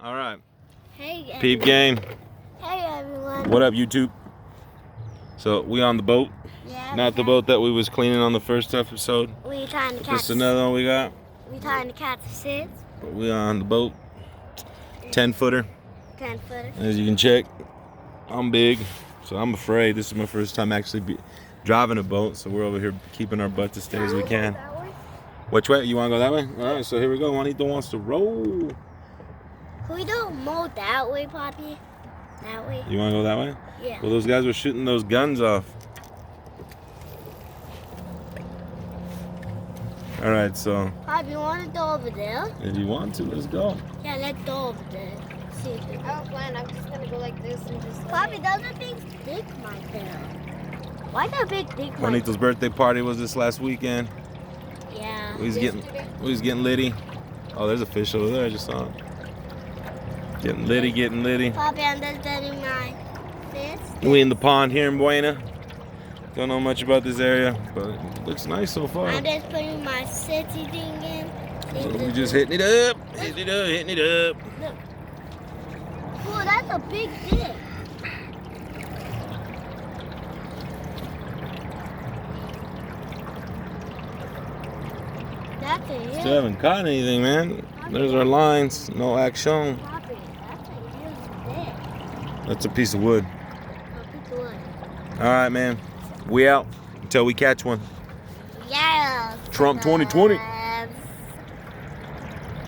All right. Hey, everyone. Peep game. Hey, everyone. What up, YouTube? So we on the boat. Yeah, Not the boat that we was cleaning on the first episode. We trying to catch. This is another one we got. We trying to catch fish. But we on the boat. 10-footer. 10-footer. As you can check, I'm big, so I'm afraid. This is my first time actually driving a boat, so we're over here keeping our butt as steady as we can. Which way? You want to go that way? All right, so here we go. Juanito wants to roll. Can we do mold that way, Poppy? That way? You want to go that way? Yeah. Well, those guys were shooting those guns off. All right, so. Poppy, you want to go over there? If you want to, let's go. Yeah, let's go over there. See if it... I don't plan. I'm just gonna go like this and just. Poppy, there's a big stick right there. Why that big stick right Juanito's birthday party was this last weekend. there? Yeah. We was getting litty. Oh, there's a fish over there. I just saw it. Getting litty. Poppy, I'm just letting my fish. We in the pond here in Buena. Don't know much about this area, but it looks nice so far. I'm just putting my city thing in. So we just hitting it up, hitting it up. Look. Cool, that's a big stick. That's a huge. Still haven't caught anything, man. There's our lines. No action. Poppy, that's a huge stick. That's a piece of wood. Poppy, good. All right, man. We out until we catch one. Yeah. Trump 2020.